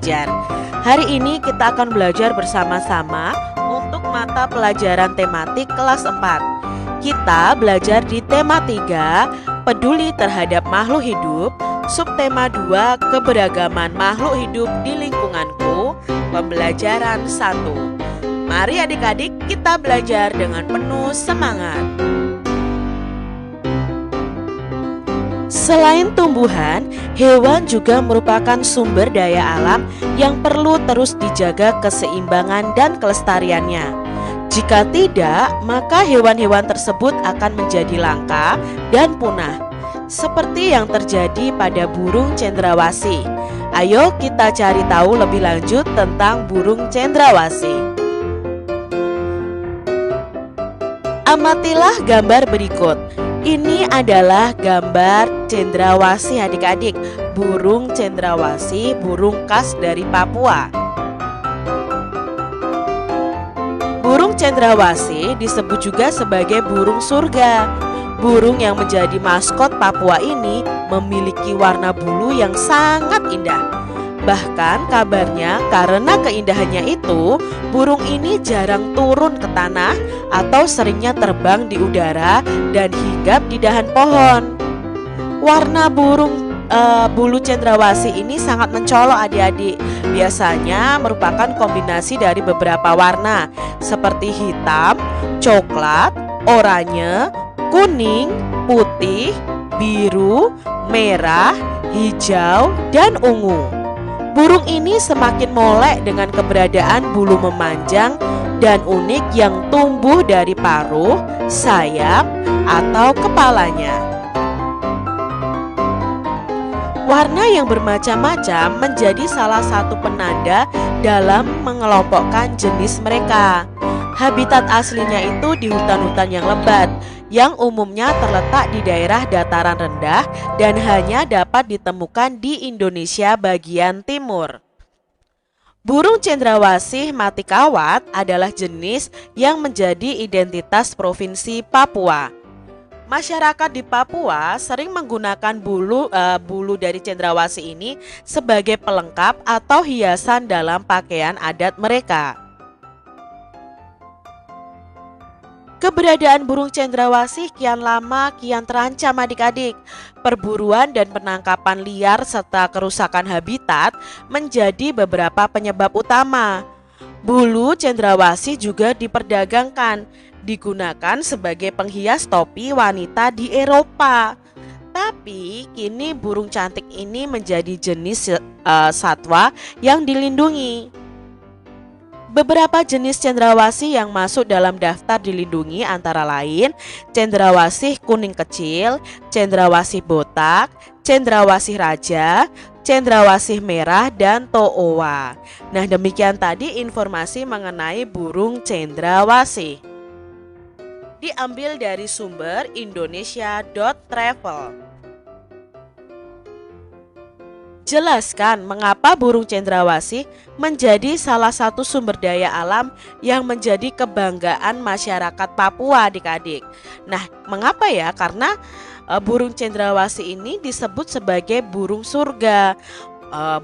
belajar. Hari ini kita akan belajar bersama-sama untuk mata pelajaran tematik kelas 4. Kita belajar di tema 3, peduli terhadap makhluk hidup, subtema 2, keberagaman makhluk hidup di lingkunganku, pembelajaran 1. Mari adik-adik kita belajar dengan penuh semangat. Selain tumbuhan, hewan juga merupakan sumber daya alam yang perlu terus dijaga keseimbangan dan kelestariannya. Jika tidak, maka hewan-hewan tersebut akan menjadi langka dan punah, seperti yang terjadi pada burung cendrawasih. Ayo kita cari tahu lebih lanjut tentang burung cendrawasih. Amatilah gambar berikut. Ini adalah gambar cendrawasih adik-adik. Burung cendrawasih, burung khas dari Papua. Burung cendrawasih disebut juga sebagai burung surga. Burung yang menjadi maskot Papua ini memiliki warna bulu yang sangat indah. Bahkan kabarnya karena keindahannya itu, burung ini jarang turun ke tanah atau seringnya terbang di udara dan hinggap di dahan pohon. Warna burung bulu cendrawasih ini sangat mencolok adik-adik. Biasanya merupakan kombinasi dari beberapa warna seperti hitam, coklat, oranye, kuning, putih, biru, merah, hijau, dan ungu. Burung ini semakin molek dengan keberadaan bulu memanjang dan unik yang tumbuh dari paruh, sayap, atau kepalanya. Warna yang bermacam-macam menjadi salah satu penanda dalam mengelompokkan jenis mereka. Habitat aslinya itu di hutan-hutan yang lebat, yang umumnya terletak di daerah dataran rendah dan hanya dapat ditemukan di Indonesia bagian timur. Burung cendrawasih mati kawat adalah jenis yang menjadi identitas Provinsi Papua. Masyarakat di Papua sering menggunakan bulu dari cendrawasih ini sebagai pelengkap atau hiasan dalam pakaian adat mereka. Keberadaan burung cendrawasih kian lama kian terancam adik-adik. Perburuan dan penangkapan liar serta kerusakan habitat menjadi beberapa penyebab utama. Bulu cendrawasih juga diperdagangkan, digunakan sebagai penghias topi wanita di Eropa. Tapi kini burung cantik ini menjadi jenis satwa yang dilindungi. Beberapa jenis cendrawasih yang masuk dalam daftar dilindungi antara lain cendrawasih kuning kecil, cendrawasih botak, cendrawasih raja, cendrawasih merah, dan to'owa. Nah, demikian tadi informasi mengenai burung cendrawasih. Diambil dari sumber indonesia.travel. Jelaskan mengapa burung cendrawasih menjadi salah satu sumber daya alam yang menjadi kebanggaan masyarakat Papua adik-adik. Nah, mengapa ya? Karena burung cendrawasih ini disebut sebagai burung surga.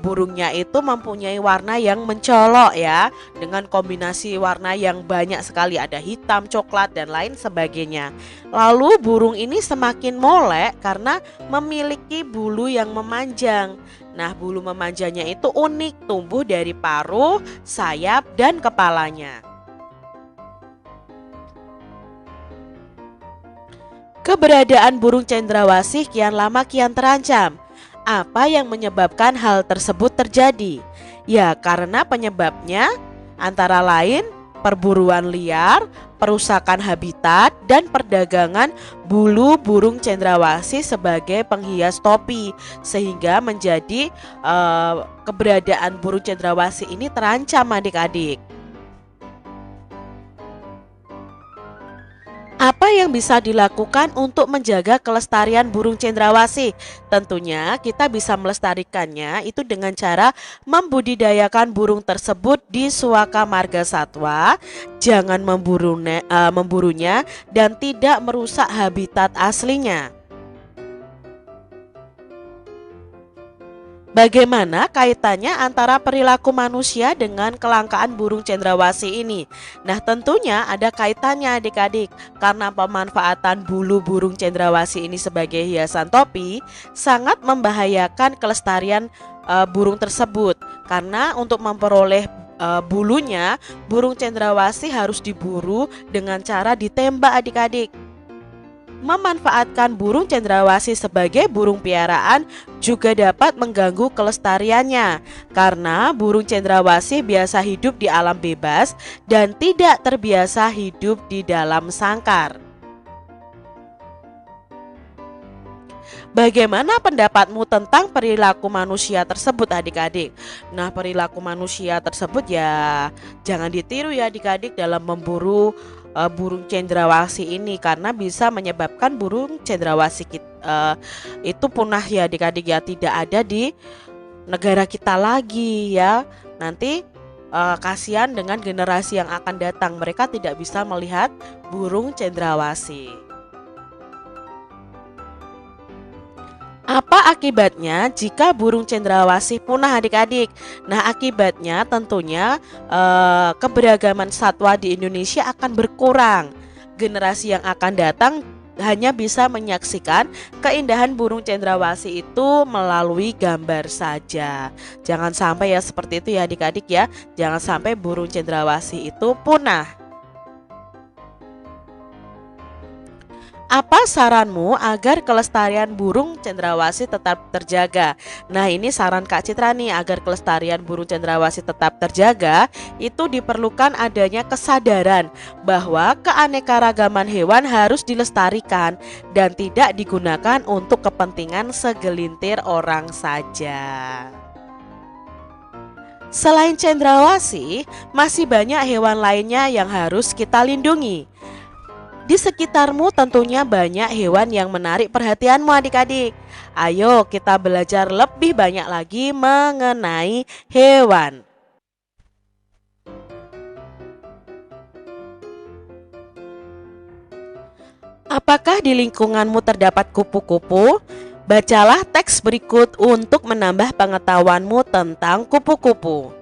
Burungnya itu mempunyai warna yang mencolok ya, dengan kombinasi warna yang banyak sekali, ada hitam, coklat, dan lain sebagainya. Lalu burung ini semakin molek karena memiliki bulu yang memanjang. Nah, bulu memanjangnya itu unik, tumbuh dari paruh, sayap, dan kepalanya. Keberadaan burung cendrawasih kian lama kian terancam. Apa yang menyebabkan hal tersebut terjadi? Ya, karena penyebabnya antara lain perburuan liar, perusakan habitat, dan perdagangan bulu burung cendrawasih sebagai penghias topi, sehingga menjadi keberadaan burung cendrawasih ini terancam adik-adik. Apa yang bisa dilakukan untuk menjaga kelestarian burung cendrawasih? Tentunya kita bisa melestarikannya itu dengan cara membudidayakan burung tersebut di suaka marga satwa, jangan memburunya dan tidak merusak habitat aslinya. Bagaimana kaitannya antara perilaku manusia dengan kelangkaan burung cendrawasih ini? Nah, tentunya ada kaitannya adik-adik, karena pemanfaatan bulu burung cendrawasih ini sebagai hiasan topi sangat membahayakan kelestarian burung tersebut. Karena untuk memperoleh bulunya, burung cendrawasih harus diburu dengan cara ditembak adik-adik. Memanfaatkan burung cendrawasih sebagai burung piaraan juga dapat mengganggu kelestariannya, karena burung cendrawasih biasa hidup di alam bebas dan tidak terbiasa hidup di dalam sangkar. Bagaimana pendapatmu tentang perilaku manusia tersebut adik-adik? Nah, perilaku manusia tersebut ya jangan ditiru ya adik-adik dalam memburu burung cendrawasih ini, karena bisa menyebabkan burung cendrawasih itu punah ya adik-adik ya, tidak ada di negara kita lagi ya. Nanti kasihan dengan generasi yang akan datang, mereka tidak bisa melihat burung cendrawasih. Apa akibatnya jika burung cendrawasih punah adik-adik? Nah, akibatnya tentunya keberagaman satwa di Indonesia akan berkurang. Generasi yang akan datang hanya bisa menyaksikan keindahan burung cendrawasih itu melalui gambar saja. Jangan sampai ya seperti itu ya adik-adik ya. Jangan sampai burung cendrawasih itu punah. Apa saranmu agar kelestarian burung cendrawasih tetap terjaga? Nah, ini saran Kak Citra nih, agar kelestarian burung cendrawasih tetap terjaga, itu diperlukan adanya kesadaran bahwa keanekaragaman hewan harus dilestarikan dan tidak digunakan untuk kepentingan segelintir orang saja. Selain cendrawasih, masih banyak hewan lainnya yang harus kita lindungi. Di sekitarmu tentunya banyak hewan yang menarik perhatianmu adik-adik. Ayo kita belajar lebih banyak lagi mengenai hewan. Apakah di lingkunganmu terdapat kupu-kupu? Bacalah teks berikut untuk menambah pengetahuanmu tentang kupu-kupu.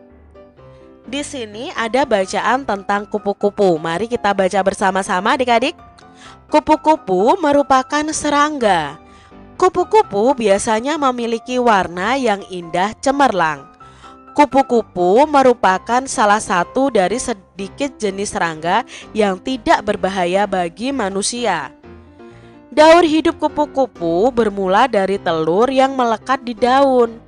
Di sini ada bacaan tentang kupu-kupu. Mari kita baca bersama-sama adik-adik. Kupu-kupu merupakan serangga. Kupu-kupu biasanya memiliki warna yang indah cemerlang. Kupu-kupu merupakan salah satu dari sedikit jenis serangga yang tidak berbahaya bagi manusia. Daur hidup kupu-kupu bermula dari telur yang melekat di daun,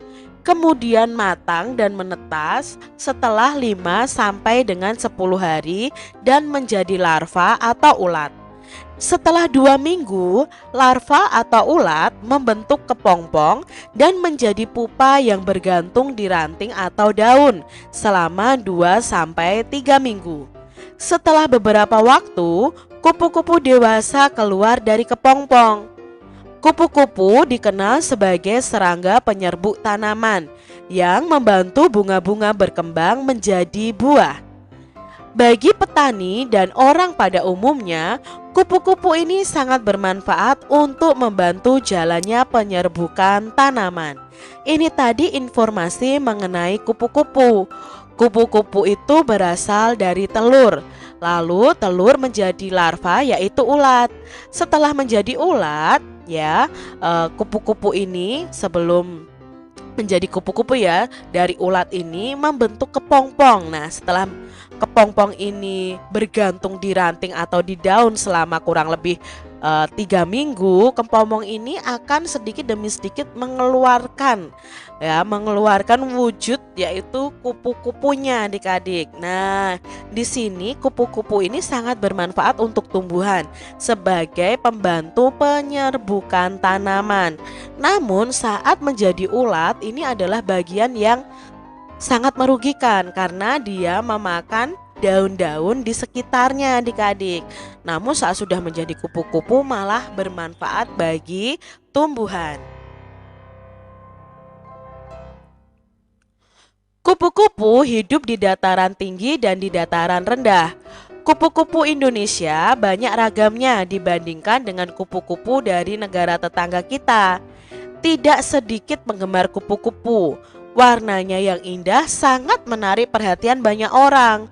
kemudian matang dan menetas setelah 5 sampai dengan 10 hari dan menjadi larva atau ulat. Setelah 2 minggu, larva atau ulat membentuk kepompong dan menjadi pupa yang bergantung di ranting atau daun selama 2 sampai 3 minggu. Setelah beberapa waktu, kupu-kupu dewasa keluar dari kepompong. Kupu-kupu dikenal sebagai serangga penyerbuk tanaman yang membantu bunga-bunga berkembang menjadi buah. Bagi petani dan orang pada umumnya, kupu-kupu ini sangat bermanfaat untuk membantu jalannya penyerbukan tanaman. Ini tadi informasi mengenai kupu-kupu. Kupu-kupu itu berasal dari telur. Lalu telur menjadi larva yaitu ulat. Setelah menjadi ulat, ya, kupu-kupu ini sebelum menjadi kupu-kupu ya, dari ulat ini membentuk kepompong. Nah, setelah kepompong ini bergantung di ranting atau di daun selama kurang lebih 3 minggu, kepompong ini akan sedikit demi sedikit mengeluarkan wujud, yaitu kupu-kupunya adik-adik. Nah, di sini kupu-kupu ini sangat bermanfaat untuk tumbuhan sebagai pembantu penyerbukan tanaman. Namun saat menjadi ulat ini adalah bagian yang sangat merugikan karena dia memakan daun-daun di sekitarnya adik-adik. Namun saat sudah menjadi kupu-kupu malah bermanfaat bagi tumbuhan. Kupu-kupu hidup di dataran tinggi dan di dataran rendah. Kupu-kupu Indonesia banyak ragamnya dibandingkan dengan kupu-kupu dari negara tetangga kita. Tidak sedikit penggemar kupu-kupu. Warnanya yang indah sangat menarik perhatian banyak orang.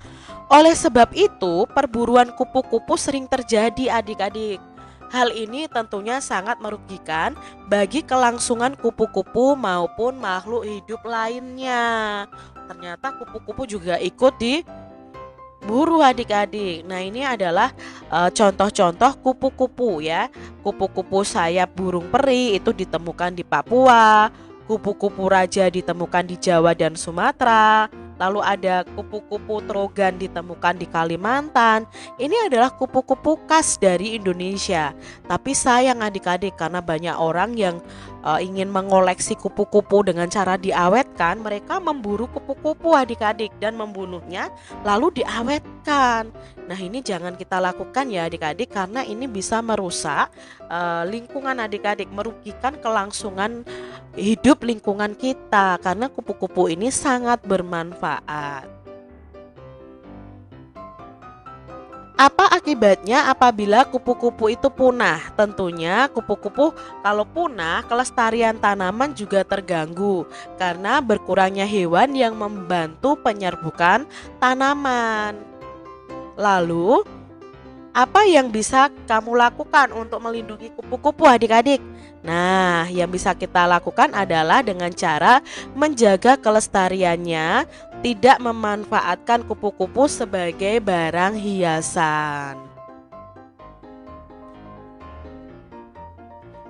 Oleh sebab itu, perburuan kupu-kupu sering terjadi adik-adik. Hal ini tentunya sangat merugikan bagi kelangsungan kupu-kupu maupun makhluk hidup lainnya. Ternyata kupu-kupu juga ikut diburu adik-adik. Nah, ini adalah contoh-contoh kupu-kupu ya. Kupu-kupu sayap burung peri itu ditemukan di Papua. Kupu-kupu raja ditemukan di Jawa dan Sumatera. Lalu ada kupu-kupu trogan ditemukan di Kalimantan. Ini adalah kupu-kupu khas dari Indonesia. Tapi sayang adik-adik, karena banyak orang yang ingin mengoleksi kupu-kupu dengan cara diawetkan, mereka memburu kupu-kupu adik-adik dan membunuhnya lalu diawetkan. Nah, ini jangan kita lakukan ya adik-adik, karena ini bisa merusak lingkungan adik-adik, merugikan kelangsungan hidup lingkungan kita, karena kupu-kupu ini sangat bermanfaat. Apa akibatnya apabila kupu-kupu itu punah? Tentunya kupu-kupu kalau punah, kelestarian tanaman juga terganggu karena berkurangnya hewan yang membantu penyerbukan tanaman. Lalu, apa yang bisa kamu lakukan untuk melindungi kupu-kupu adik-adik? Nah, yang bisa kita lakukan adalah dengan cara menjaga kelestariannya, tidak memanfaatkan kupu-kupu sebagai barang hiasan.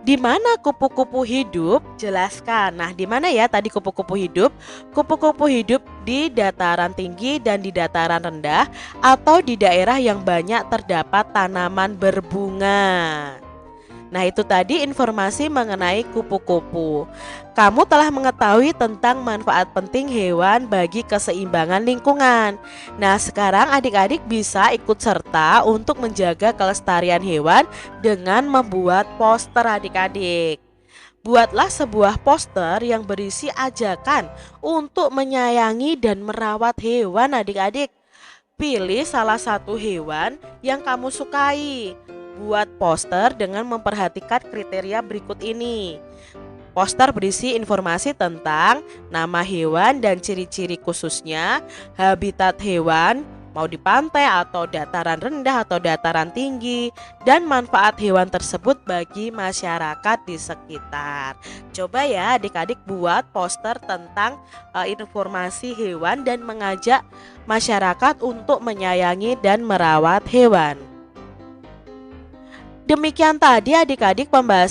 Di mana kupu-kupu hidup? Jelaskan. Nah, di mana ya tadi kupu-kupu hidup? Kupu-kupu hidup di dataran tinggi dan di dataran rendah atau di daerah yang banyak terdapat tanaman berbunga. Nah, itu tadi informasi mengenai kupu-kupu. Kamu telah mengetahui tentang manfaat penting hewan bagi keseimbangan lingkungan. Nah, sekarang adik-adik bisa ikut serta untuk menjaga kelestarian hewan dengan membuat poster adik-adik. Buatlah sebuah poster yang berisi ajakan untuk menyayangi dan merawat hewan adik-adik. Pilih salah satu hewan yang kamu sukai. Buat poster dengan memperhatikan kriteria berikut ini. Poster berisi informasi tentang nama hewan dan ciri-ciri khususnya, habitat hewan, mau di pantai atau dataran rendah atau dataran tinggi, dan manfaat hewan tersebut bagi masyarakat di sekitar. Coba ya adik-adik buat poster tentang informasi hewan dan mengajak masyarakat untuk menyayangi dan merawat hewan. Demikian tadi adik-adik pembahasan